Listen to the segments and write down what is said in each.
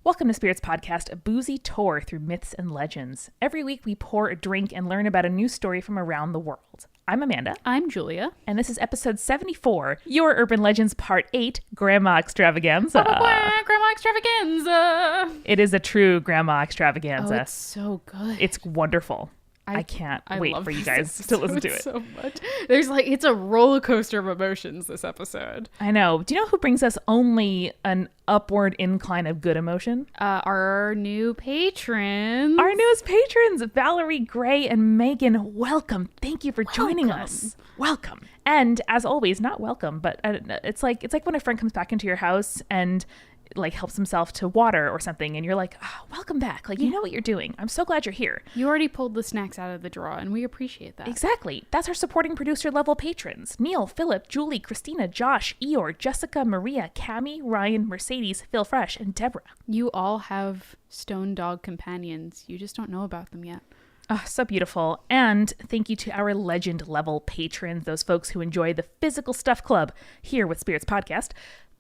Welcome to Spirits Podcast, a boozy tour through myths and legends. Every week we pour a drink and learn about a new story from around the world. I'm Amanda. I'm Julia. And this is episode 74, Your Urban Legends Part 8, Grandma Extravaganza. Grandma Extravaganza. It is a true Grandma Extravaganza. Oh, it's so good. It's wonderful. I can't wait for you guys to listen to it. So much. It's a roller coaster of emotions, this episode. I know. Do you know who brings us only an upward incline of good emotion? Our new patrons. Our newest patrons, Valerie, Gray, and Megan. Welcome. Thank you for joining us. Welcome. And as always, not welcome, but it's like when a friend comes back into your house and like helps himself to water or something, and you're like, oh, welcome back. Like, you know what you're doing. I'm so glad you're here. You already pulled the snacks out of the drawer, and we appreciate that. Exactly. That's our supporting producer level patrons. Neil, Philip, Julie, Christina, Josh, Eeyore, Jessica, Maria, Cami, Ryan, Mercedes, Phil Fresh, and Deborah. You all have stone dog companions. You just don't know about them yet. Oh, so beautiful. And thank you to our legend level patrons, those folks who enjoy the physical stuff club here with Spirits Podcast.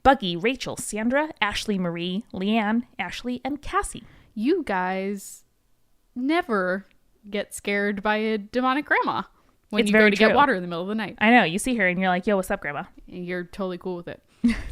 Buggy, Rachel, Sandra, Ashley Marie, Leanne, Ashley, and Cassie. You guys never get scared by a demonic grandma when you go to get water in the middle of the night. I know. You see her and you're like, yo, what's up, Grandma? And you're totally cool with it.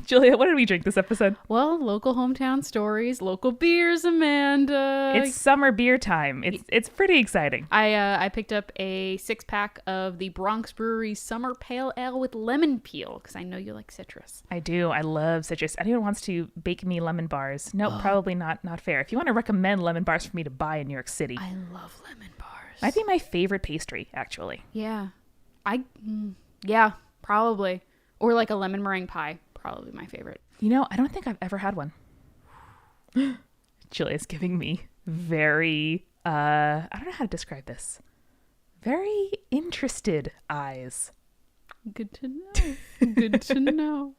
Julia, what did we drink this episode? Well, local hometown stories, local beers, Amanda. It's summer beer time. It's pretty exciting. I picked up a 6-pack of the Bronx Brewery Summer Pale Ale with lemon peel because I know you like citrus. I do. I love citrus. Anyone wants to bake me lemon bars? Nope, probably not fair. If you want to recommend lemon bars for me to buy in New York City. I love lemon bars. Might be my favorite pastry, actually. Yeah. Yeah, probably. Or like a lemon meringue pie. Probably my favorite. You know, I don't think I've ever had one. Julia's giving me very, I don't know how to describe this. Very interested eyes. Good to know. Good to know.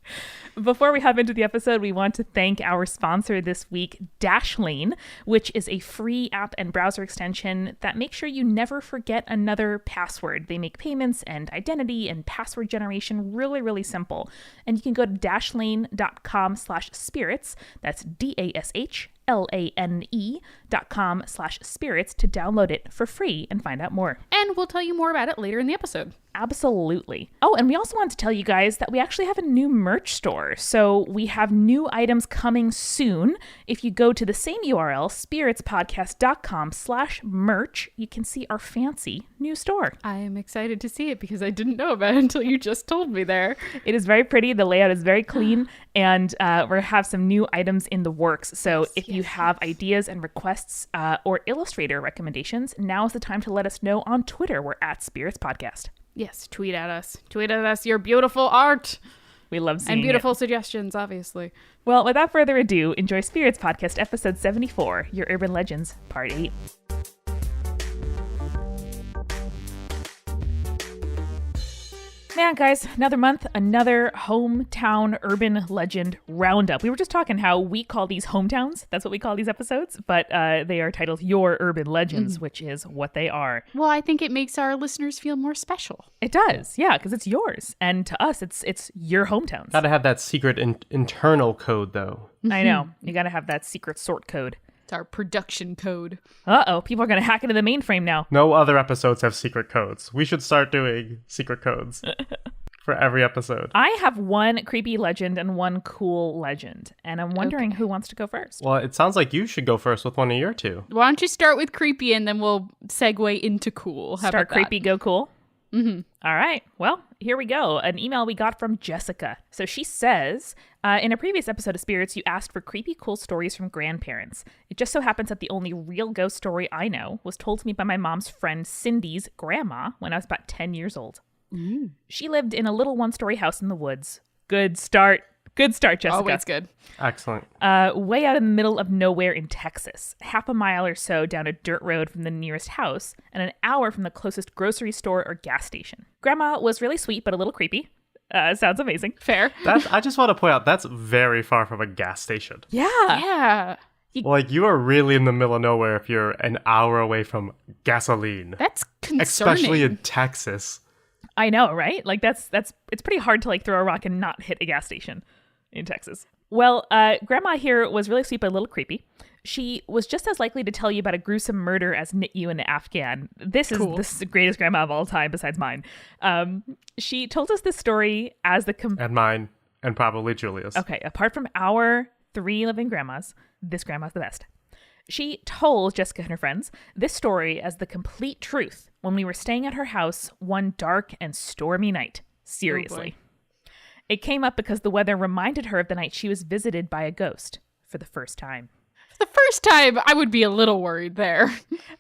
Before we hop into the episode, we want to thank our sponsor this week, Dashlane, which is a free app and browser extension that makes sure you never forget another password. They make payments and identity and password generation really, really simple. And you can go to dashlane.com/spirits. That's DASHLANE.com/spirits to download it for free and find out more. And we'll tell you more about it later in the episode. Absolutely. Oh, and we also want to tell you guys that we actually have a new merch store. So we have new items coming soon. If you go to the same URL, spiritspodcast.com/merch, you can see our fancy new store. I am excited to see it because I didn't know about it until you just told me there. It is very pretty. The layout is very clean, and we have some new items in the works. So if you have ideas and requests or illustrator recommendations, now is the time to let us know on Twitter. We're at Spirits Podcast. Yes, tweet at us. Tweet at us your beautiful art. We love seeing and beautiful suggestions, obviously. Well, without further ado, enjoy Spirits Podcast episode 74, Your Urban Legends, Part 8. Man, guys, another month, another hometown urban legend roundup. We were just talking how we call these hometowns. That's what we call these episodes. But they are titled Your Urban Legends, which is what they are. Well, I think it makes our listeners feel more special. It does, yeah, because it's yours. And to us, it's your hometowns. Gotta have that secret internal code, though. I know. You gotta have that secret sort code. It's our production code. Uh-oh, people are going to hack into the mainframe now. No other episodes have secret codes. We should start doing secret codes for every episode. I have one creepy legend and one cool legend, and I'm wondering who wants to go first. Well, it sounds like you should go first with one of your two. Why don't you start with creepy and then we'll segue into cool. How Start about creepy, that? go cool? Mm-hmm. All right. Well, here we go. An email we got from Jessica. So she says, in a previous episode of Spirits, you asked for creepy, cool stories from grandparents. It just so happens that the only real ghost story I know was told to me by my mom's friend Cindy's grandma when I was about 10 years old. Mm. She lived in a little one-story house in the woods. Good start. Good start, Jessica. Always good. Excellent. Way out in the middle of nowhere in Texas, half a mile or so down a dirt road from the nearest house, and an hour from the closest grocery store or gas station. Grandma was really sweet, but a little creepy. Sounds amazing. Fair. I just want to point out, that's very far from a gas station. Yeah. Yeah. Like, you are really in the middle of nowhere if you're an hour away from gasoline. That's concerning. Especially in Texas. I know, right? Like, it's pretty hard to, like, throw a rock and not hit a gas station in Texas. Well, Grandma here was really sweet but a little creepy. She was just as likely to tell you about a gruesome murder as knit you in the Afghan. This is the greatest grandma of all time besides mine. She told us this story as and mine, and probably Julia's. Okay, apart from our 3 living grandmas, this grandma's the best. She told Jessica and her friends this story as the complete truth when we were staying at her house one dark and stormy night. Seriously. Oh, it came up because the weather reminded her of the night she was visited by a ghost for the first time. The first time, I would be a little worried there.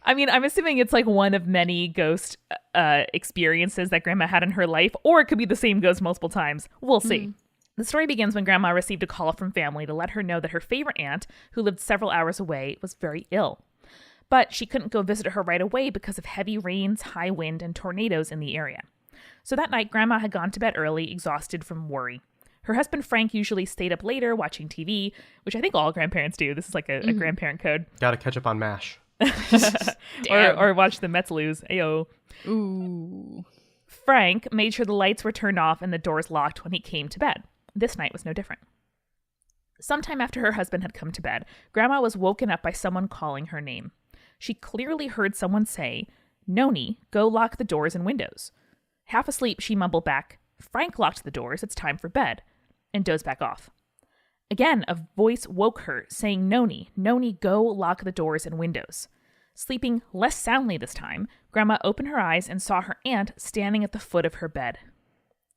I mean, I'm assuming it's like one of many ghost experiences that Grandma had in her life, or it could be the same ghost multiple times. We'll see. The story begins when Grandma received a call from family to let her know that her favorite aunt, who lived several hours away, was very ill. But she couldn't go visit her right away because of heavy rains, high wind, and tornadoes in the area. So that night, Grandma had gone to bed early, exhausted from worry. Her husband, Frank, usually stayed up later watching TV, which I think all grandparents do. This is like a grandparent code. Gotta catch up on MASH. or watch the Mets lose. Ayo. Ooh. Frank made sure the lights were turned off and the doors locked when he came to bed. This night was no different. Sometime after her husband had come to bed, Grandma was woken up by someone calling her name. She clearly heard someone say, "Noni, go lock the doors and windows." Half asleep, she mumbled back, "Frank locked the doors, it's time for bed," and dozed back off. Again, a voice woke her, saying, Noni, go lock the doors and windows." Sleeping less soundly this time, Grandma opened her eyes and saw her aunt standing at the foot of her bed.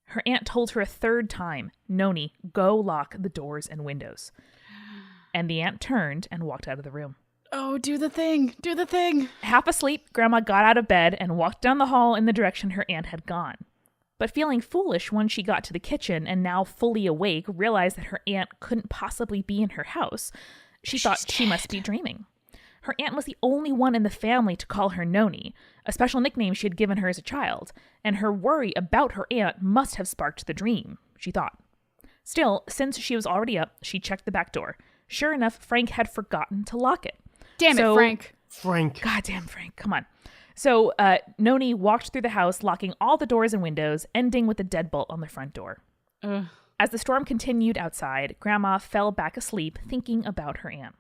Her aunt told her a third time, "Noni, go lock the doors and windows." And the aunt turned and walked out of the room. Oh, do the thing. Do the thing. Half asleep, Grandma got out of bed and walked down the hall in the direction her aunt had gone. But feeling foolish when she got to the kitchen and now fully awake, realized that her aunt couldn't possibly be in her house. She's thought she must be dreaming. Her aunt was the only one in the family to call her Noni, a special nickname she had given her as a child, and her worry about her aunt must have sparked the dream, she thought. Still, since she was already up, she checked the back door. Sure enough, Frank had forgotten to lock it. Damn it, Frank. Frank. Goddamn Frank, come on. So Noni walked through the house, locking all the doors and windows, ending with a deadbolt on the front door. As the storm continued outside, Grandma fell back asleep, thinking about her aunt.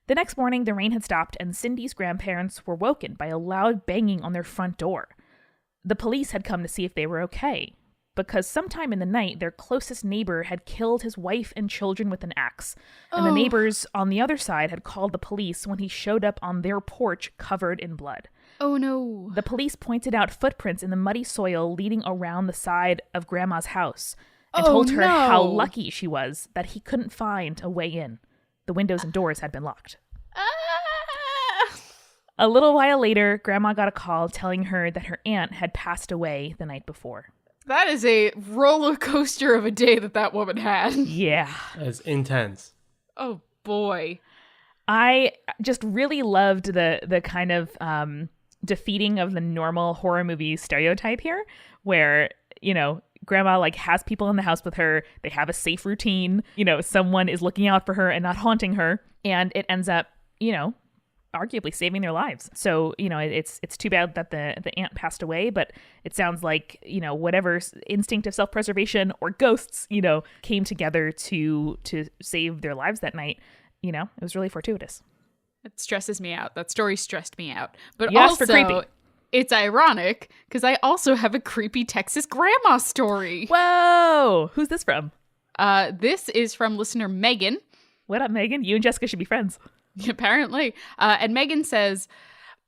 The next morning, the rain had stopped, and Cindy's grandparents were woken by a loud banging on their front door. The police had come to see if they were okay, because sometime in the night, their closest neighbor had killed his wife and children with an axe, and the neighbors on the other side had called the police when he showed up on their porch covered in blood. Oh, no. The police pointed out footprints in the muddy soil leading around the side of Grandma's house and told her how lucky she was that he couldn't find a way in. The windows and doors had been locked. A little while later, Grandma got a call telling her that her aunt had passed away the night before. That is a roller coaster of a day that woman had. Yeah. It's intense. Oh, boy. I just really loved the kind of defeating of the normal horror movie stereotype here, where, you know, Grandma like has people in the house with her. They have a safe routine. You know, someone is looking out for her and not haunting her. And it ends up, you know, arguably saving their lives. So, you know, it's too bad that the aunt passed away, but it sounds like, you know, whatever instinct of self-preservation or ghosts, you know, came together to save their lives that night. You know, it was really fortuitous. It stresses me out. That story stressed me out. But you also, for creepy. It's ironic because I also have a creepy Texas grandma story. Whoa! Who's this from? This is from listener Megan. What up, Megan? You and Jessica should be friends. Apparently. And Megan says,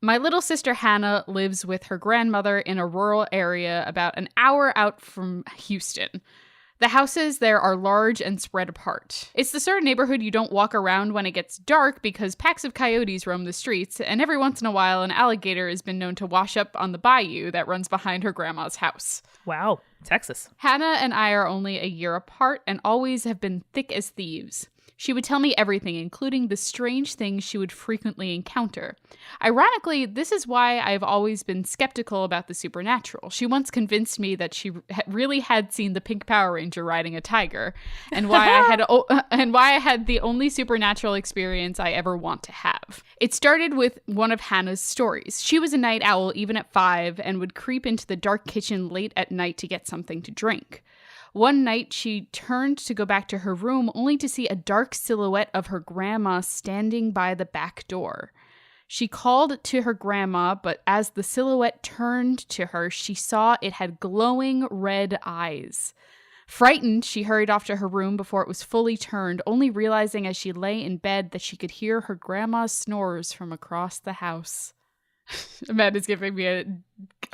"My little sister Hannah lives with her grandmother in a rural area about an hour out from Houston. The houses there are large and spread apart. It's the sort of neighborhood you don't walk around when it gets dark because packs of coyotes roam the streets, and every once in a while an alligator has been known to wash up on the bayou that runs behind her grandma's house." Wow, Texas. "Hannah and I are only a year apart and always have been thick as thieves. She would tell me everything, including the strange things she would frequently encounter. Ironically, this is why I've always been skeptical about the supernatural. She once convinced me that she really had seen the Pink Power Ranger riding a tiger, and why I had the only supernatural experience I ever want to have. It started with one of Hannah's stories. She was a night owl even at 5 and would creep into the dark kitchen late at night to get something to drink. One night, she turned to go back to her room only to see a dark silhouette of her grandma standing by the back door. She called to her grandma, but as the silhouette turned to her, she saw it had glowing red eyes. Frightened, she hurried off to her room before it was fully turned, only realizing as she lay in bed that she could hear her grandma's snores from across the house. Amanda's giving me a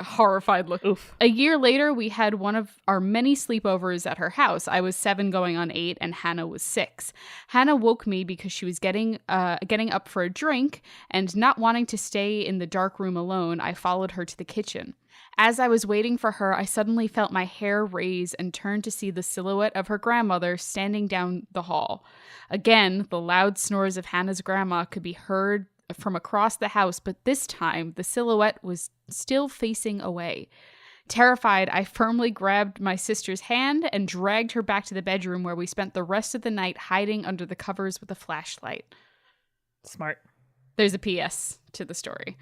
horrified look. Oof. A year later, we had one of our many sleepovers at her house. I was 7 going on 8, and Hannah was 6. Hannah woke me because she was getting up for a drink, and not wanting to stay in the dark room alone, I followed her to the kitchen. As I was waiting for her, I suddenly felt my hair raise and turned to see the silhouette of her grandmother standing down the hall. Again, the loud snores of Hannah's grandma could be heard from across the house, but this time the silhouette was still facing away. Terrified, I firmly grabbed my sister's hand and dragged her back to the bedroom where we spent the rest of the night hiding under the covers with a flashlight. Smart. There's a PS to the story.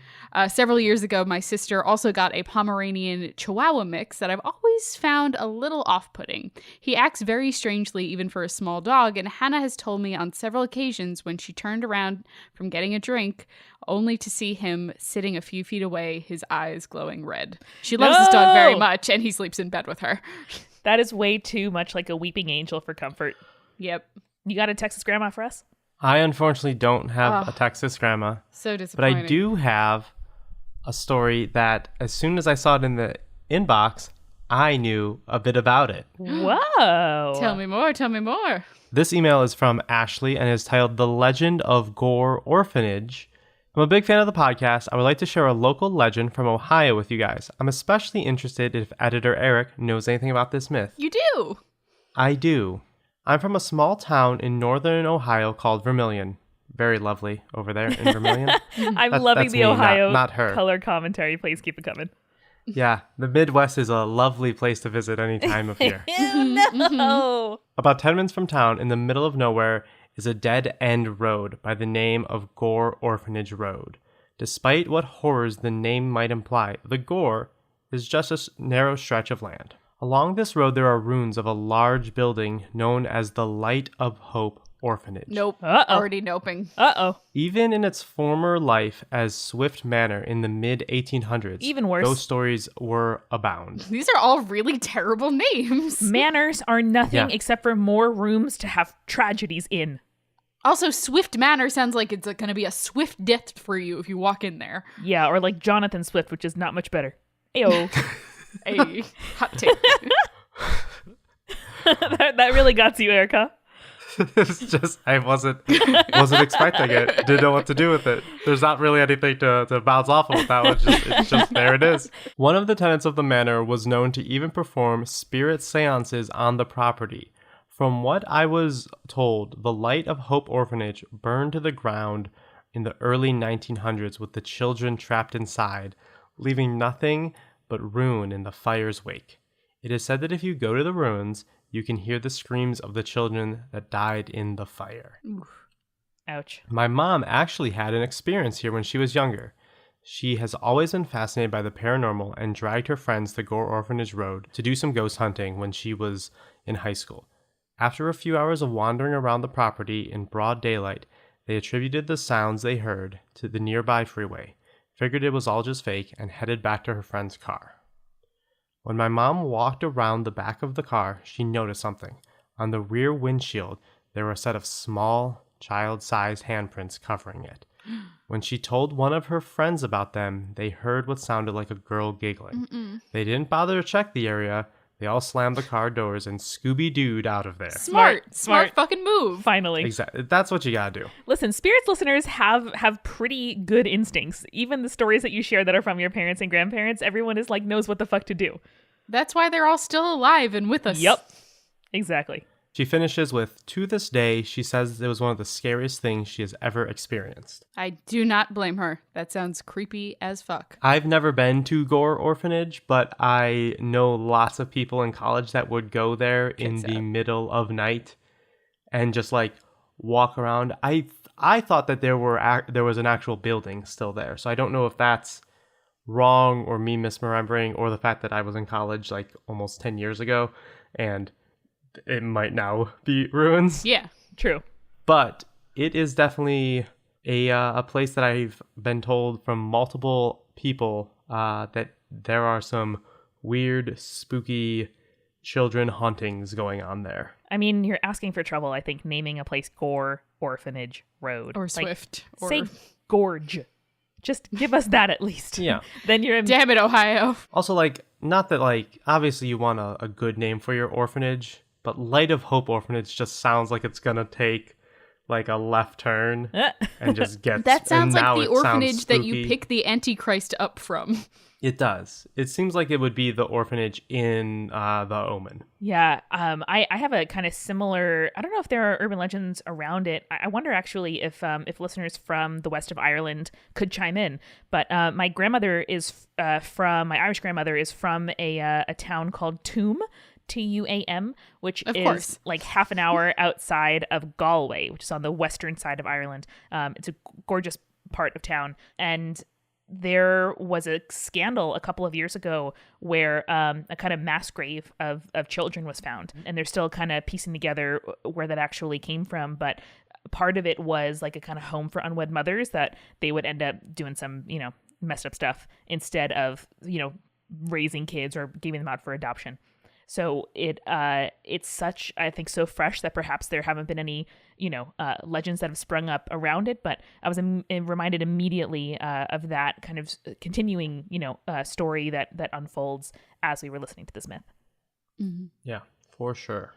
Several years ago, my sister also got a Pomeranian Chihuahua mix that I've always found a little off-putting. He acts very strangely even for a small dog, and Hannah has told me on several occasions when she turned around from getting a drink, only to see him sitting a few feet away, his eyes glowing red. She loves this dog very much, and he sleeps in bed with her. That is way too much like a weeping angel for comfort. Yep. You got a Texas grandma for us? I unfortunately don't have a Texas grandma. So But disappointing. I do have a story that as soon as I saw it in the inbox, I knew a bit about it. Whoa. Tell me more, tell me more. This email is from Ashley and is titled The Legend of Gore Orphanage. I'm a big fan of the podcast. I would like to share a local legend from Ohio with you guys. I'm especially interested if editor Eric knows anything about this myth. You do. I do. I'm from a small town in northern Ohio called Vermilion. Very lovely over there in Vermilion. I'm loving that's the me, Ohio not her. color commentary. Please keep it coming. Yeah, the Midwest is a lovely place to visit any time of year. Ew, no. About 10 minutes from town, in the middle of nowhere, is a dead-end road by the name of Gore Orphanage Road. Despite what horrors the name might imply, the Gore is just a narrow stretch of land. Along this road, there are ruins of a large building known as the Light of Hope Orphanage. Nope. Uh-oh. Already noping. Uh-oh. Even in its former life as Swift Manor in the mid-1800s, Even worse. those stories were abound. These are all really terrible names. Manors are nothing Yeah. except for more rooms to have tragedies in. Also, Swift Manor sounds like it's going to be a swift death for you if you walk in there. Yeah, or like Jonathan Swift, which is not much better. Ayo. A hot take. that really got to you, Erica. It's just, I wasn't expecting it. Didn't know what to do with it. There's not really anything to bounce off of with that one. It's just there it is. One of the tenants of the manor was known to even perform spirit seances on the property. From what I was told, the Light of Hope Orphanage burned to the ground in the early 1900s with the children trapped inside, leaving nothing but ruin in the fire's wake. It is said that if you go to the ruins, you can hear the screams of the children that died in the fire. Ouch. My mom actually had an experience here when she was younger. She has always been fascinated by the paranormal and dragged her friends to Gore Orphanage Road to do some ghost hunting when she was in high school. After a few hours of wandering around the property in broad daylight, they attributed the sounds they heard to the nearby freeway, figured it was all just fake, and headed back to her friend's car. When my mom walked around the back of the car, she noticed something. On the rear windshield, there were a set of small, child-sized handprints covering it. When she told one of her friends about them, they heard what sounded like a girl giggling. They didn't bother to check the area. They all slammed the car doors and Scooby-Dooed out of there. Smart Smart. fucking move. Finally. Exactly. That's what you gotta do. Listen, spirits listeners have pretty good instincts. Even the stories that you share that are from your parents and grandparents, everyone is like knows what the fuck to do. That's why they're all still alive and with us. Yep. Exactly. She finishes with, to this day, she says it was one of the scariest things she has ever experienced. I do not blame her. That sounds creepy as fuck. I've never been to Gore Orphanage, but I know lots of people in college that would go there in the middle of night and just like walk around. I thought that there was an actual building still there, so I don't know if that's wrong or me misremembering or the fact that I was in college like almost 10 years ago and it might now be ruins. Yeah. True. But it is definitely a place that I've been told from multiple people that there are some weird, spooky children hauntings going on there. I mean, you're asking for trouble, I think, naming a place Gore Orphanage Road. Or Swift. Or... Say Gorge. Just give us that at least. Yeah. Then you're... Damn it, Ohio. Also, like, not that, like, obviously you want a good name for your orphanage, but Light of Hope Orphanage just sounds like it's gonna take, like, a left turn and just get... That sounds and like now the it sounds orphanage that you spooky. pick the Antichrist up from. It does. It seems like it would be the orphanage in The Omen. Yeah, I have a kind of similar. I don't know if there are urban legends around it. I wonder actually if listeners from the west of Ireland could chime in. But my grandmother is my Irish grandmother is from a town called Tuam, Tuam, which Of is course. like half an hour outside of Galway, which is on the western side of Ireland. It's a gorgeous part of town, and there was a scandal a couple of years ago where a kind of mass grave of children was found, and they're still kind of piecing together where that actually came from. But part of it was like a kind of home for unwed mothers that they would end up doing some, messed up stuff instead of, raising kids or giving them out for adoption. So it's such, I think, so fresh that perhaps there haven't been any, legends that have sprung up around it. But I was reminded immediately of that kind of continuing, story that unfolds as we were listening to this myth. Mm-hmm. Yeah, for sure.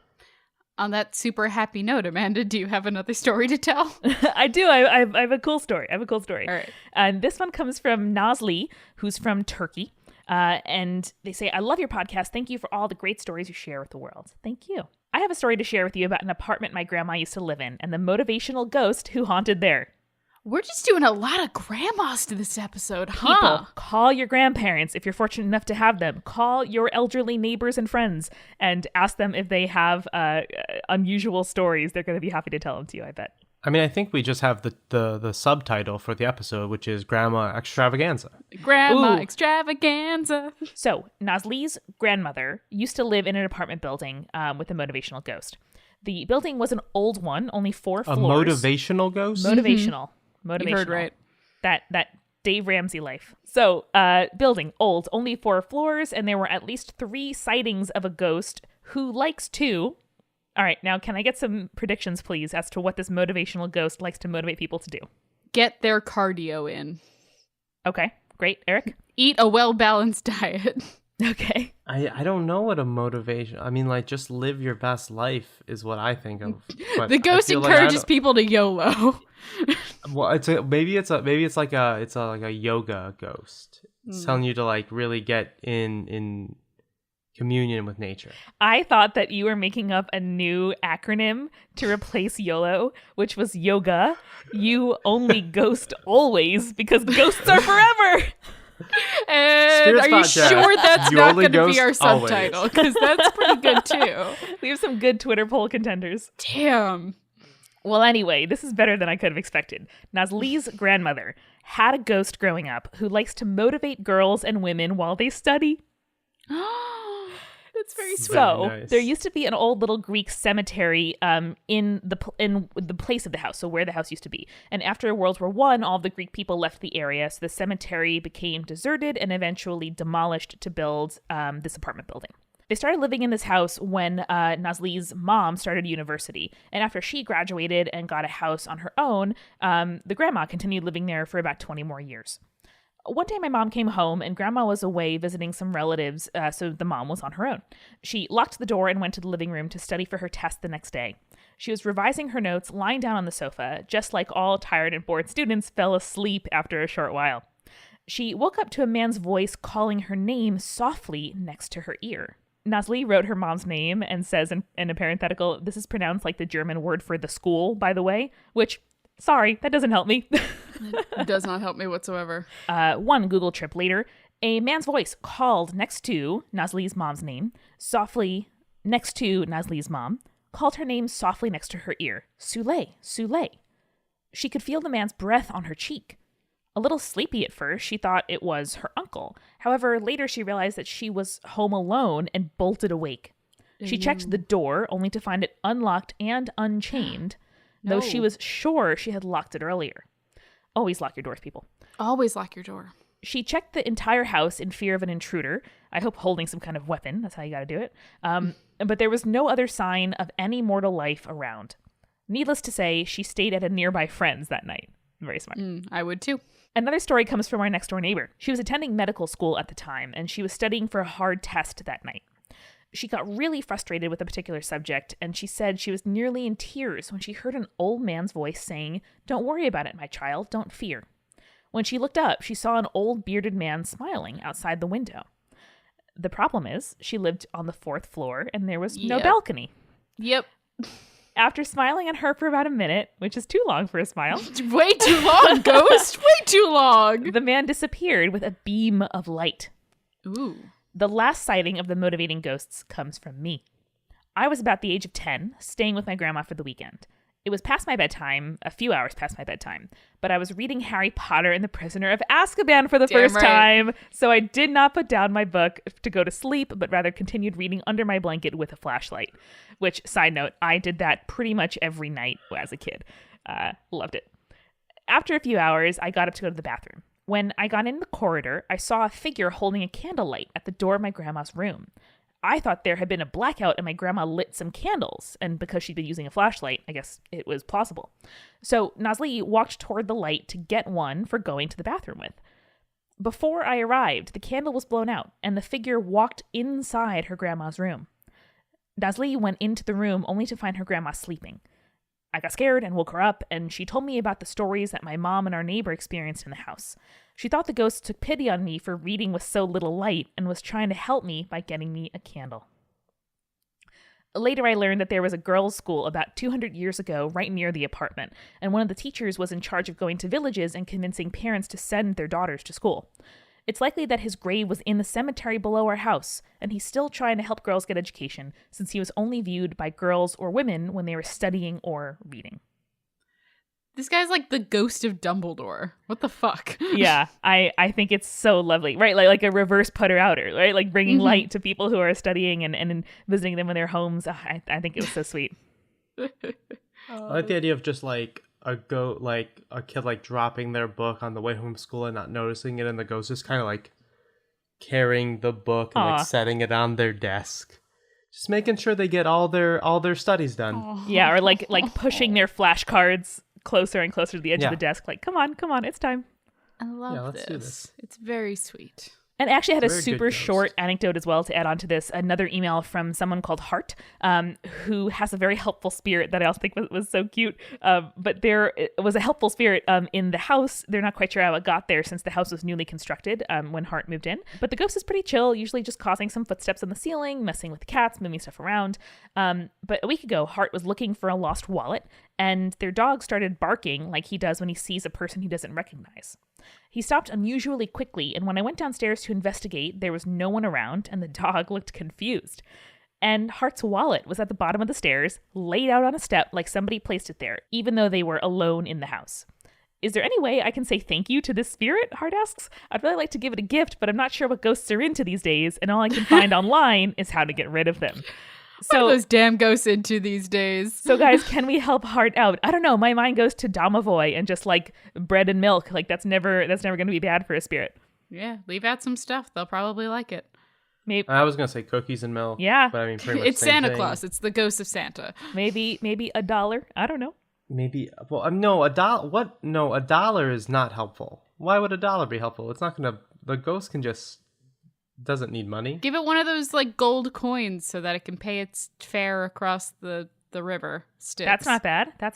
On that super happy note, Amanda, do you have another story to tell? I do. I have a cool story. All right. And this one comes from Nazli, who's from Turkey. And they say, I love your podcast. Thank you for all the great stories you share with the world. Thank you. I have a story to share with you about an apartment my grandma used to live in and the motivational ghost who haunted there. We're just doing a lot of grandmas to this episode, huh? People, call your grandparents if you're fortunate enough to have them. Call your elderly neighbors and friends and ask them if they have unusual stories. They're going to be happy to tell them to you, I bet. I mean, I think we just have the subtitle for the episode, which is Grandma Extravaganza. Grandma Ooh. Extravaganza. So, Nazli's grandmother used to live in an apartment building with a motivational ghost. The building was an old one, only 4 floors. A motivational ghost? Motivational. Motivational. You heard right. That Dave Ramsey life. So, building, old, only 4 floors, and there were at least 3 sightings of a ghost who likes to... All right, now can I get some predictions, please, as to what this motivational ghost likes to motivate people to do? Get their cardio in. Okay, great. Eric? Eat a well-balanced diet. Okay. I don't know what a motivation... I mean, like, just live your best life is what I think of. But The ghost I feel encourages like people to YOLO. Well, maybe it's like a yoga ghost. It's telling you to like really get in communion with nature. I thought that you were making up a new acronym to replace YOLO, which was yoga. You only ghost always because ghosts are forever. And Spirits are you Podcast. sure that's You not only going to be our ghost always. subtitle? Because that's pretty good too. We have some good Twitter poll contenders. Damn. Well, anyway, this is better than I could have expected. Nazli's grandmother had a ghost growing up who likes to motivate girls and women while they study. That's very sweet. So nice. there used to be an old little Greek cemetery in the place of the house, so where the house used to be. And after World War I, all of the Greek people left the area, so the cemetery became deserted and eventually demolished to build this apartment building. They started living in this house when Nazli's mom started university. And after she graduated and got a house on her own, the grandma continued living there for about 20 more years. One day my mom came home and grandma was away visiting some relatives, so the mom was on her own. She locked the door and went to the living room to study for her test the next day. She was revising her notes, lying down on the sofa, just like all tired and bored students fell asleep after a short while. She woke up to a man's voice calling her name softly next to her ear. Nazli wrote her mom's name and says in a parenthetical, this is pronounced like the German word for the school, by the way, which, sorry, that doesn't help me. It does not help me whatsoever. One Google trip later, a man's voice called next to Nazli's mom's name, softly next to Nazli's mom, called her name softly next to her ear, Sule, Sule. She could feel the man's breath on her cheek. A little sleepy at first, she thought it was her uncle. However, later she realized that she was home alone and bolted awake. She checked the door only to find it unlocked and unchained, though she was sure she had locked it earlier. Always lock your doors, people. Always lock your door. She checked the entire house in fear of an intruder, I hope holding some kind of weapon. That's how you got to do it. But there was no other sign of any mortal life around. Needless to say, she stayed at a nearby friend's that night. Very smart. I would too. Another story comes from our next door neighbor. She was attending medical school at the time, and she was studying for a hard test that night. She got really frustrated with a particular subject, and she said she was nearly in tears when she heard an old man's voice saying, "Don't worry about it, my child. Don't fear." When she looked up, she saw an old bearded man smiling outside the window. The problem is, she lived on the 4th floor, and there was no balcony. Yep. After smiling at her for about a minute, which is too long for a smile. Way too long, Ghost. Way too long. The man disappeared with a beam of light. Ooh. The last sighting of the motivating ghosts comes from me. I was about the age of 10, staying with my grandma for the weekend. It was past my bedtime, a few hours past my bedtime, but I was reading Harry Potter and the Prisoner of Azkaban for the first time, so I did not put down my book to go to sleep, but rather continued reading under my blanket with a flashlight, which, side note, I did that pretty much every night as a kid. Loved it. After a few hours, I got up to go to the bathroom. When I got in the corridor, I saw a figure holding a candlelight at the door of my grandma's room. I thought there had been a blackout and my grandma lit some candles, and because she'd been using a flashlight, I guess it was plausible. So Nazli walked toward the light to get one for going to the bathroom with. Before I arrived, the candle was blown out, and the figure walked inside her grandma's room. Nazli went into the room only to find her grandma sleeping. I got scared and woke her up, and she told me about the stories that my mom and our neighbor experienced in the house. She thought the ghost took pity on me for reading with so little light and was trying to help me by getting me a candle. Later, I learned that there was a girls' school about 200 years ago right near the apartment, and one of the teachers was in charge of going to villages and convincing parents to send their daughters to school. It's likely that his grave was in the cemetery below our house, and he's still trying to help girls get education since he was only viewed by girls or women when they were studying or reading. This guy's like the ghost of Dumbledore. What the fuck? Yeah, I think it's so lovely, right? Like a reverse putter outer, right? Like bringing light to people who are studying and visiting them in their homes. I think it was so sweet. I like the idea of just like a kid like dropping their book on the way home from school and not noticing it, and the ghost just kind of like carrying the book and like setting it on their desk, just making sure they get all their studies done. Aww. Yeah, or like pushing their flashcards closer and closer to the edge of the desk, like, come on, it's time. I love let's do this. It's very sweet. And actually, I had a Very super good ghost. short anecdote as well to add on to this. Another email from someone called Hart, who has a very helpful spirit that I also think was so cute. But there was a helpful spirit in the house. They're not quite sure how it got there since the house was newly constructed when Hart moved in. But the ghost is pretty chill, usually just causing some footsteps on the ceiling, messing with the cats, moving stuff around. But a week ago, Hart was looking for a lost wallet, and their dog started barking like he does when he sees a person he doesn't recognize. He stopped unusually quickly, and when I went downstairs to investigate, there was no one around, and the dog looked confused. And Hart's wallet was at the bottom of the stairs, laid out on a step like somebody placed it there, even though they were alone in the house. Is there any way I can say thank you to this spirit? Hart asks. I'd really like to give it a gift, but I'm not sure what ghosts are into these days, and all I can find online is how to get rid of them. What are those damn ghosts into these days? So guys, can we help Hart out? I don't know. My mind goes to Domovoy and just like bread and milk. Like that's never going to be bad for a spirit. Yeah, leave out some stuff. They'll probably like it. Maybe I was gonna say cookies and milk. Yeah, but I mean, pretty much It's same Santa thing. Claus. It's the ghost of Santa. maybe $1. I don't know. Maybe no, a dollar. What? No, $1 is not helpful. Why would $1 be helpful? It's not gonna. The ghost can just doesn't need money. Give it one of those like gold coins so that it can pay its fare across the river. Styx. That's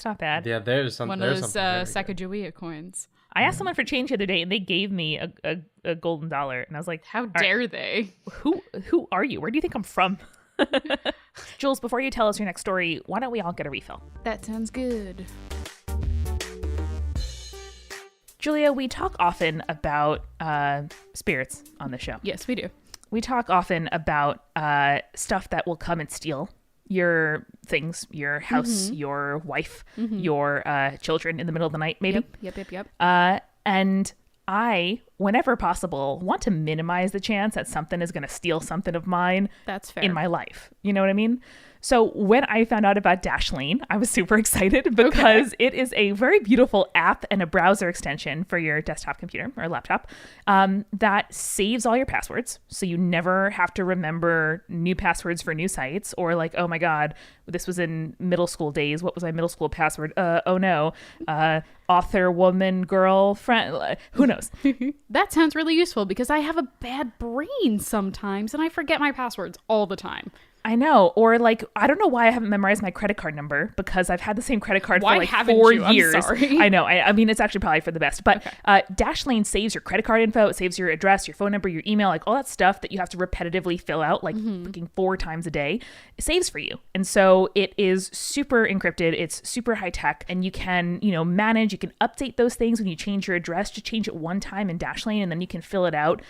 not bad. Yeah, there's some. One of there's those something very good. Sacagawea coins. I asked someone for change the other day, and they gave me a golden $1, and I was like, How dare they? Who are you? Where do you think I'm from? Jules, before you tell us your next story, why don't we all get a refill? That sounds good. Julia, we talk often about spirits on the show. Yes, we do. We talk often about stuff that will come and steal your things, your house, your wife, your children in the middle of the night, maybe. Yep. And I whenever possible, want to minimize the chance that something is going to steal something of mine. That's fair. In my life. You know what I mean? So when I found out about Dashlane, I was super excited because it is a very beautiful app and a browser extension for your desktop computer or laptop that saves all your passwords. So you never have to remember new passwords for new sites or like, oh my God, this was in middle school days. What was my middle school password? Oh no. Author, woman, girl, friend, who knows? That sounds really useful because I have a bad brain sometimes and I forget my passwords all the time. I know. Or like, I don't know why I haven't memorized my credit card number because I've had the same credit card for like 4 years. I'm sorry. I know. I mean, it's actually probably for the best. But Dashlane saves your credit card info. It saves your address, your phone number, your email, like all that stuff that you have to repetitively fill out like freaking 4 times a day. It saves for you. And so it is super encrypted. It's super high tech. And you can, manage, you can update those things when you change your address. Just change it one time in Dashlane and then you can fill it out,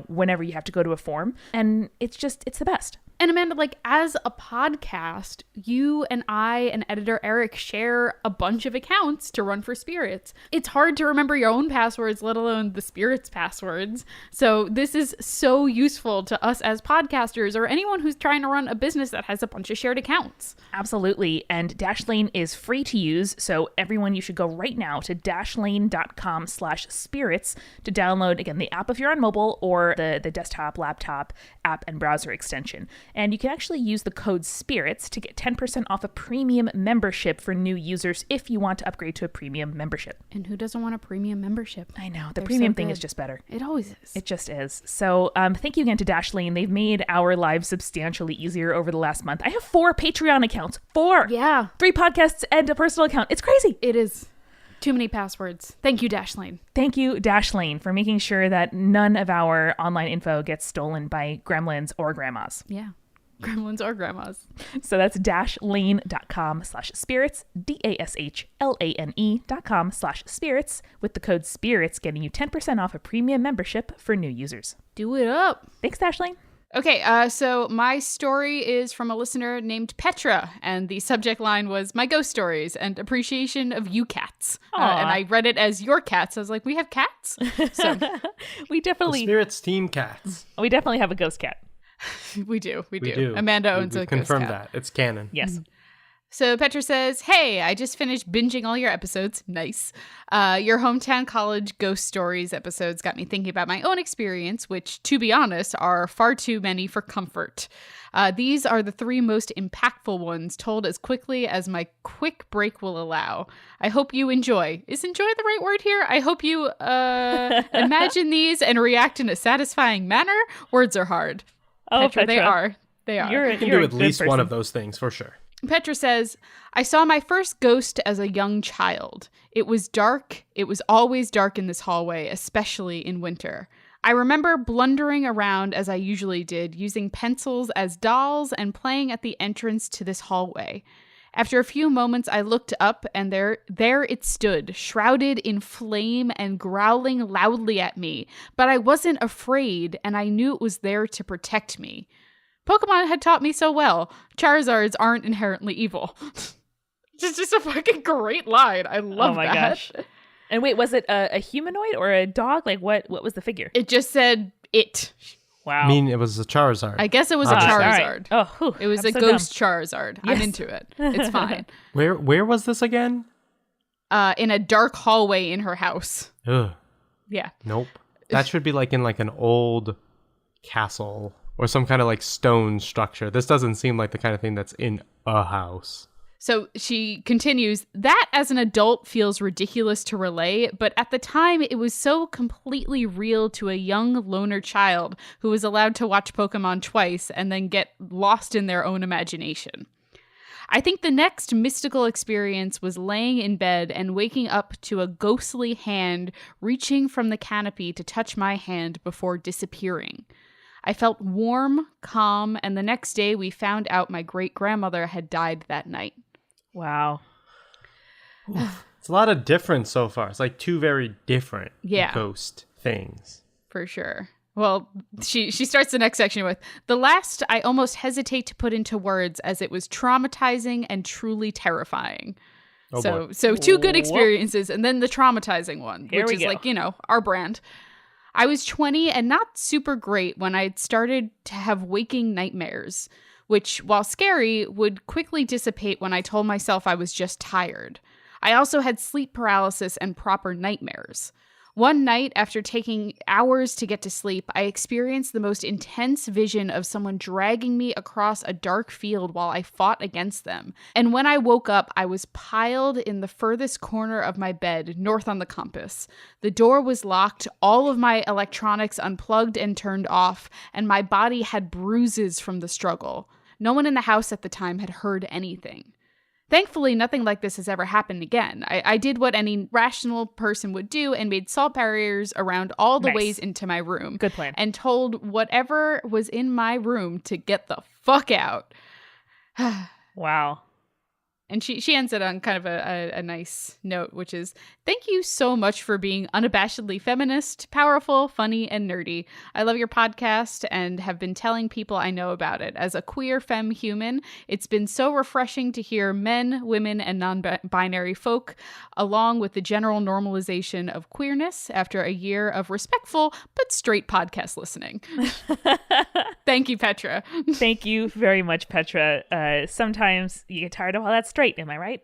whenever you have to go to a form. And it's the best. And Amanda, like as a podcast, you and I and editor Eric share a bunch of accounts to run for Spirits. It's hard to remember your own passwords, let alone the Spirits passwords. So this is so useful to us as podcasters or anyone who's trying to run a business that has a bunch of shared accounts. Absolutely. And Dashlane is free to use. So everyone, you should go right now to dashlane.com/spirits to download, again, the app if you're on mobile or the desktop, laptop, app, and browser extension. And you can actually use the code SPIRITS to get 10% off a premium membership for new users if you want to upgrade to a premium membership. And who doesn't want a premium membership? I know. The premium thing is just better. It always is. It just is. So thank you again to Dashlane. They've made our lives substantially easier over the last month. I have 4 Patreon accounts. 4! Yeah. 3 podcasts and a personal account. It's crazy. It is. Too many passwords. Thank you, Dashlane. Thank you, Dashlane, for making sure that none of our online info gets stolen by gremlins or grandmas. Yeah. Gremlins or grandmas. So that's dashlane.com/spirits, dashlane.com/spirits, with the code SPIRITS getting you 10% off a premium membership for new users. Do it up. Thanks, Dashlane. Okay, so my story is from a listener named Petra, and the subject line was my ghost stories and appreciation of you cats. And I read it as your cats. I was like, we have cats? So we definitely... The Spirits team cats. We definitely have a ghost cat. We do. Amanda owns a ghost cat. Confirmed that. It's canon. Yes. So Petra says, hey, I just finished binging all your episodes. Nice. Your hometown college ghost stories episodes got me thinking about my own experience, which, to be honest, are far too many for comfort. These are the 3 most impactful ones, told as quickly as my quick break will allow. I hope you enjoy. Is enjoy the right word here? I hope you imagine these and react in a satisfying manner. Words are hard. Oh, Petra, they are. You can do at least one of those things, for sure. Petra says, I saw my first ghost as a young child. It was dark. It was always dark in this hallway, especially in winter. I remember blundering around as I usually did, using pencils as dolls and playing at the entrance to this hallway. After a few moments, I looked up, and there it stood, shrouded in flame and growling loudly at me. But I wasn't afraid, and I knew it was there to protect me. Pokemon had taught me so well. Charizards aren't inherently evil. It's just a fucking great line. I love that. Oh my gosh. And wait, was it a humanoid or a dog? Like, what was the figure? It just said it. Wow. I mean, it was a Charizard. I guess it was a Charizard. Right. Oh, it was a ghost Charizard. Yes. I'm into it. It's fine. Where was this again? In a dark hallway in her house. Ugh. Yeah. Nope. That should be like in like an old castle or some kind of like stone structure. This doesn't seem like the kind of thing that's in a house. So she continues, that as an adult feels ridiculous to relay, but at the time it was so completely real to a young loner child who was allowed to watch Pokemon twice and then get lost in their own imagination. I think the next mystical experience was laying in bed and waking up to a ghostly hand reaching from the canopy to touch my hand before disappearing. I felt warm, calm, and the next day we found out my great-grandmother had died that night. Wow. It's a lot of difference so far. It's like 2 very different ghost things. For sure. Well, she starts the next section with, the last I almost hesitate to put into words as it was traumatizing and truly terrifying. So 2 good experiences and then the traumatizing one, which is like, our brand. I was 20 and not super great when I started to have waking nightmares, which, while scary, would quickly dissipate when I told myself I was just tired. I also had sleep paralysis and proper nightmares. One night, after taking hours to get to sleep, I experienced the most intense vision of someone dragging me across a dark field while I fought against them. And when I woke up, I was piled in the furthest corner of my bed, north on the compass. The door was locked, all of my electronics unplugged and turned off, and my body had bruises from the struggle. No one in the house at the time had heard anything. Thankfully, nothing like this has ever happened again. I did what any rational person would do and made salt barriers around all the ways into my room. Good plan. And told whatever was in my room to get the fuck out. Wow. And she ends it on kind of a nice note, which is, thank you so much for being unabashedly feminist, powerful, funny, and nerdy. I love your podcast and have been telling people I know about it. As a queer femme human, it's been so refreshing to hear men, women, and non-binary folk, along with the general normalization of queerness after a year of respectful but straight podcast listening. Thank you, Petra. Thank you very much, Petra. Sometimes you get tired of all that straight, am I right?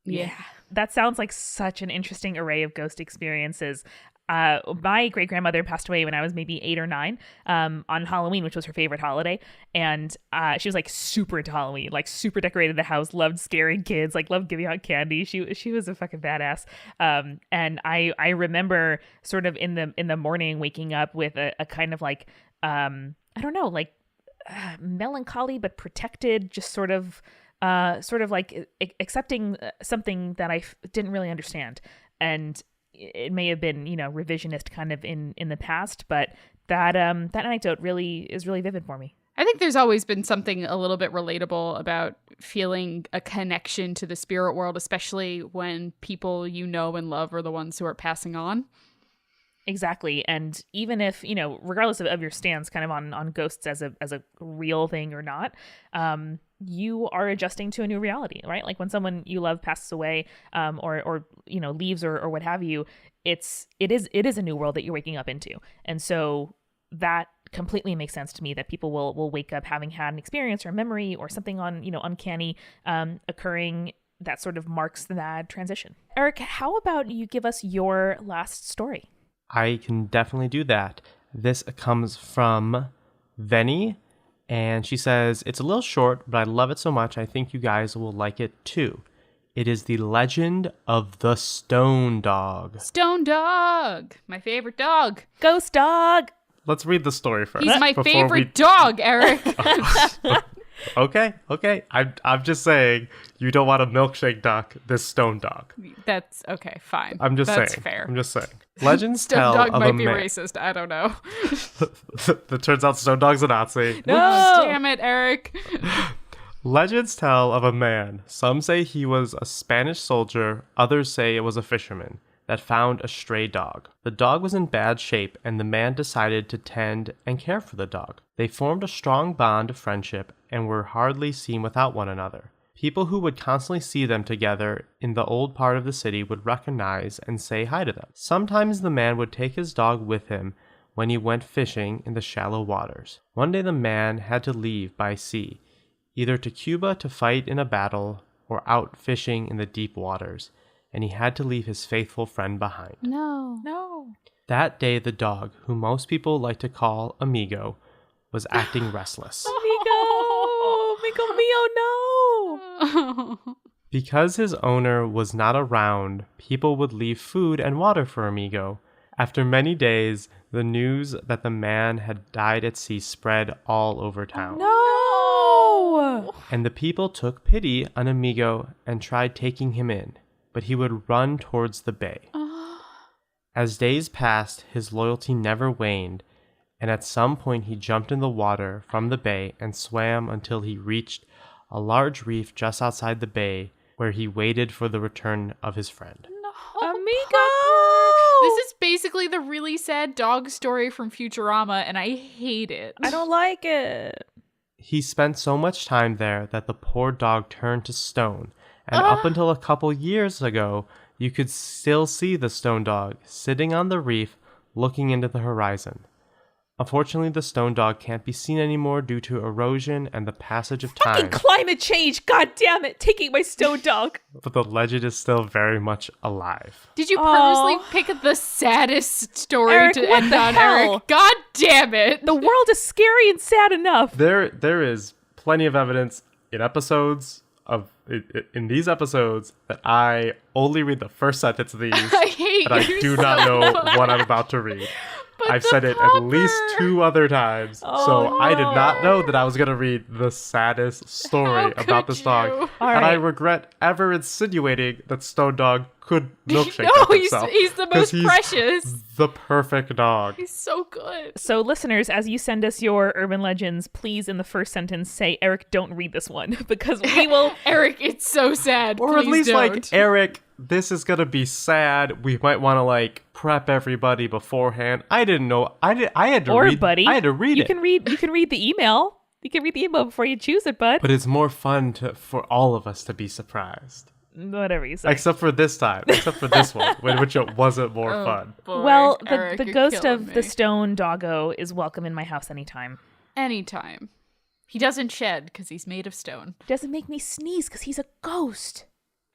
Yeah. That sounds like such an interesting array of ghost experiences. My great-grandmother passed away when I was maybe 8 or 9 on Halloween, which was her favorite holiday. And she was like super into Halloween, like super decorated the house, loved scaring kids, like loved giving out candy. She was a fucking badass. And I remember sort of in the morning waking up with a kind of like, I don't know, like melancholy but protected, just sort of like accepting something that I didn't really understand. And it may have been, revisionist kind of in the past, but that anecdote is really vivid for me. I think there's always been something a little bit relatable about feeling a connection to the spirit world, especially when people you know and love are the ones who are passing on. Exactly. And even if, regardless of your stance kind of on ghosts as a real thing or not, you are adjusting to a new reality, right? Like when someone you love passes away, or leaves or what have you, it is a new world that you're waking up into. And so that completely makes sense to me that people will wake up having had an experience or a memory or something uncanny occurring that sort of marks that transition. Eric, how about you give us your last story? I can definitely do that. This comes from VIII, and she says, it's a little short, but I love it so much I think you guys will like it too. It is the legend of the Stone Dog. Stone Dog! My favorite dog. Ghost dog! Let's read the story first. He's my favorite dog, Eric. Okay. I'm just saying you don't want a milkshake duck, this stone dog. That's okay, fine. That's fair. I'm just saying. Legends Stone tell dog of might a be man. racist. I don't know. It turns out Stone Dog's a Nazi. No! Damn it, Eric. Legends tell of a man. Some say he was a Spanish soldier. Others say it was a fisherman that found a stray dog. The dog was in bad shape, and the man decided to tend and care for the dog. They formed a strong bond of friendship and were hardly seen without one another. People who would constantly see them together in the old part of the city would recognize and say hi to them. Sometimes the man would take his dog with him when he went fishing in the shallow waters. One day the man had to leave by sea, either to Cuba to fight in a battle or out fishing in the deep waters, and he had to leave his faithful friend behind. No. That day the dog, who most people like to call Amigo, was acting restless. Amigo mio, no! Because his owner was not around, people would leave food and water for Amigo. After many days, the news that the man had died at sea spread all over town. No! And the people took pity on Amigo and tried taking him in, but he would run towards the bay. As days passed, his loyalty never waned, and at some point he jumped in the water from the bay and swam until he reached a large reef just outside the bay, where he waited for the return of his friend. No, Amigo! This is basically the really sad dog story from Futurama, and I hate it. I don't like it. He spent so much time there that the poor dog turned to stone, and up until a couple years ago, you could still see the stone dog sitting on the reef, looking into the horizon. Unfortunately, the stone dog can't be seen anymore due to erosion and the passage of time. Fucking climate change, god damn it, taking my stone dog. But the legend is still very much alive. Did you purposely pick the saddest story Eric, to what end the on, hell? Eric? God damn it. The world is scary and sad enough. There is plenty of evidence in these episodes that I only read the first sentence of these, I hate and I you do so not know much. what I'm about to read. But I've the said it at least pupper. 2 other times, so I did not know that I was going to read the saddest story How about this could dog. you? All And I right. regret ever insinuating that Stone Dog could milkshake No, himself. he's the 'cause most he's precious. the perfect dog. He's so good. So, listeners, as you send us your urban legends, please, in the first sentence, say, Eric, don't read this one, because we will. Eric, it's so sad. Or at Please least don't. like, Eric, this is gonna be sad. We might want to like prep everybody beforehand. I didn't know. I had to Or, read. buddy, I had to read you it. can read. You can read the email. You can read the email before you choose it, bud. But it's more fun for all of us to be surprised. Whatever you say. Except for this time. Except for this one, which it wasn't more fun. Boy, Well, Eric, the you're ghost killing of me. the stone doggo is welcome in my house anytime. Anytime. He doesn't shed because he's made of stone. Doesn't make me sneeze because he's a ghost.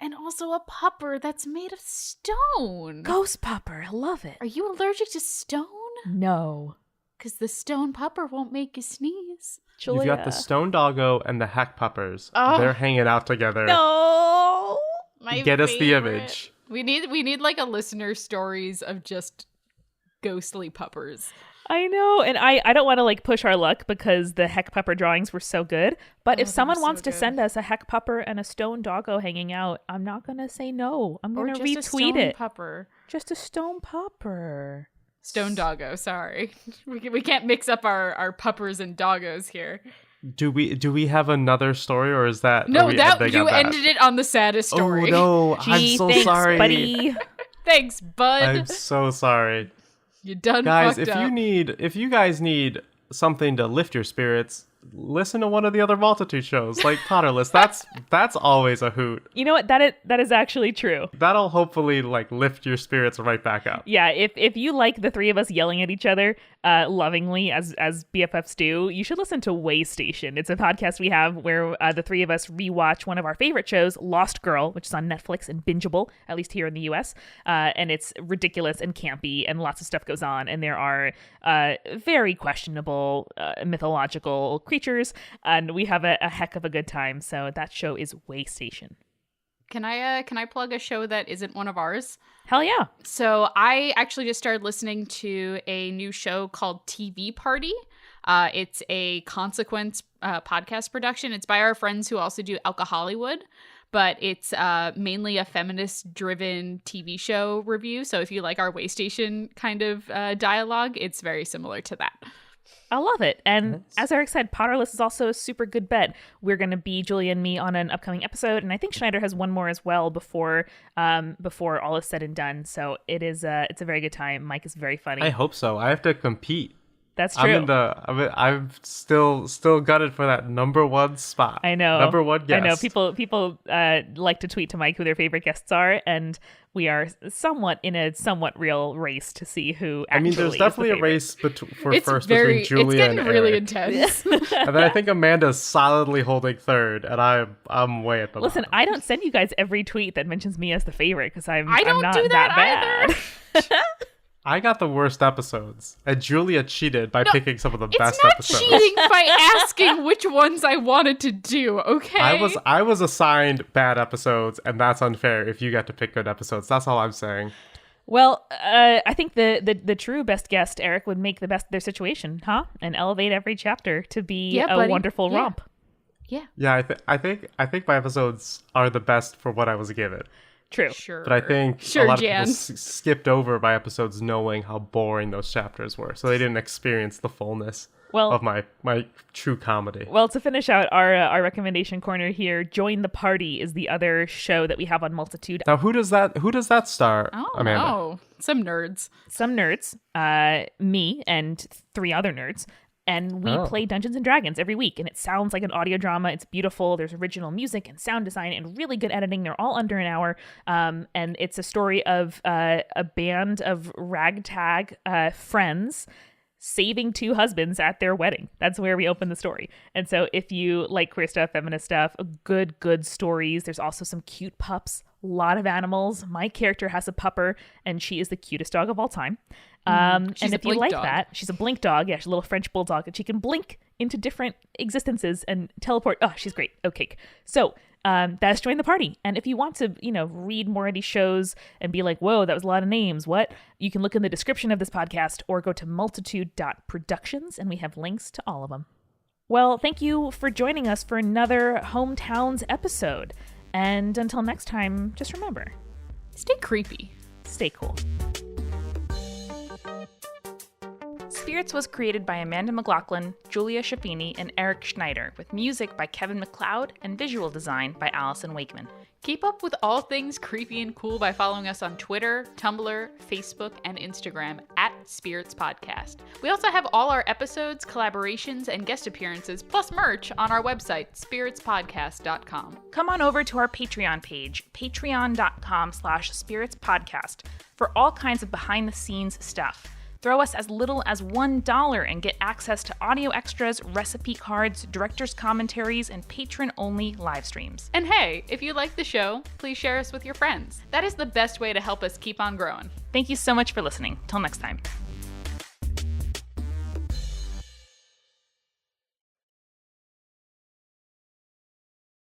And also a pupper that's made of stone. Ghost pupper. I love it. Are you allergic to stone? No. Because the stone pupper won't make you sneeze. You've got the stone doggo and the heck puppers. Oh. They're hanging out together. No. My Get us the favorite. image. We need like a listener stories of just ghostly puppers. I know, and I don't want to like push our luck because the heck pupper drawings were so good. But if they someone were wants so to good. send us a heck pupper and a stone doggo hanging out, I'm not gonna say no. I'm Or gonna just a retweet stone it. pupper. Just a stone pupper. Stone doggo, sorry. We can't mix up our puppers and doggos here. Do we have another story, or is that No, are we that ending you on that? ended it on the saddest story. Oh no! I'm Gee, so thanks, sorry, buddy. Thanks, bud. I'm so sorry, You done guys. fucked If up. you guys need something to lift your spirits, listen to one of the other multitude shows like Potterless. That's always a hoot. You know what? That is actually true. That'll hopefully like lift your spirits right back up. Yeah, if you like the three of us yelling at each other lovingly as BFFs do, you should listen to Way Station. It's a podcast we have where the three of us rewatch one of our favorite shows, Lost Girl, which is on Netflix and bingeable, at least here in the US. And it's ridiculous and campy and lots of stuff goes on. And there are very questionable mythological creatures. And we have a heck of a good time. So that show is Way Station. Can I plug a show that isn't one of ours? Hell yeah. So I actually just started listening to a new show called TV Party. It's a Consequence podcast production. It's by our friends who also do Alka Hollywood, but it's mainly a feminist-driven TV show review. So if you like our Way Station kind of dialogue, it's very similar to that. I love it. And as Eric said, Potterless is also a super good bet. We're going to be Julia and me on an upcoming episode, and I think Schneider has one more as well before all is said and done. So it's a very good time. Mike is very funny. I hope so. I have to compete. That's true. I'm still gutted for that number one spot. I know. Number one guest. I know. People like to tweet to Mike who their favorite guests are, and we are somewhat in a somewhat real race to see who. I mean, actually there's is definitely the a favorite. race for It's first very, between Julia it's getting and really Eric. intense. And then I think Amanda's solidly holding third, and I'm way at the Listen, bottom. I don't send you guys every tweet that mentions me as the favorite because I'm don't not do that bad. either. I got the worst episodes, and Julia cheated by picking some of the It's best not episodes. cheating by asking which ones I wanted to do, okay? I was assigned bad episodes, and that's unfair if you got to pick good episodes. That's all I'm saying. Well, I think the true best guest, Eric, would make the best of their situation, huh? And elevate every chapter to be Yeah, a buddy. wonderful Yeah. romp. Yeah, Yeah, I think my episodes are the best for what I was given. True. sure. But I think Sure, a lot Jan. of people skipped over my episodes knowing how boring those chapters were, so they didn't experience the fullness of my true comedy. Well, to finish out our recommendation corner here, Join the Party is the other show that we have on Multitude. Now, who does that star, Oh, Amanda? no. Some nerds. Some nerds, me and three other nerds, And we play Dungeons and Dragons every week, and it sounds like an audio drama. It's beautiful. There's original music and sound design and really good editing. They're all under an hour. And it's a story of a band of ragtag friends saving two husbands at their wedding. That's where we open the story. And so if you like queer stuff, feminist stuff, good stories, there's also some cute pups, a lot of animals. My character has a pupper, and she is the cutest dog of all time. And if you like that, she's a blink dog. Yeah, she's a little French bulldog, and she can blink into different existences and teleport. Oh, she's great. Okay. So that's join the party. And if you want to, read more of these shows and be like, whoa, that was a lot of names. What? You can look in the description of this podcast or go to multitude.productions, and we have links to all of them. Well, thank you for joining us for another Hometowns episode. And until next time, just remember, stay creepy. Stay cool. Spirits was created by Amanda McLaughlin, Julia Schaffini, and Eric Schneider, with music by Kevin MacLeod and visual design by Allison Wakeman. Keep up with all things creepy and cool by following us on Twitter, Tumblr, Facebook, and Instagram @Spirits Podcast. We also have all our episodes, collaborations, and guest appearances, plus merch on our website, spiritspodcast.com. Come on over to our Patreon page, patreon.com/spiritspodcast, for all kinds of behind-the-scenes stuff. Throw us as little as $1 and get access to audio extras, recipe cards, director's commentaries, and patron-only live streams. And hey, if you like the show, please share us with your friends. That is the best way to help us keep on growing. Thank you so much for listening. Till next time.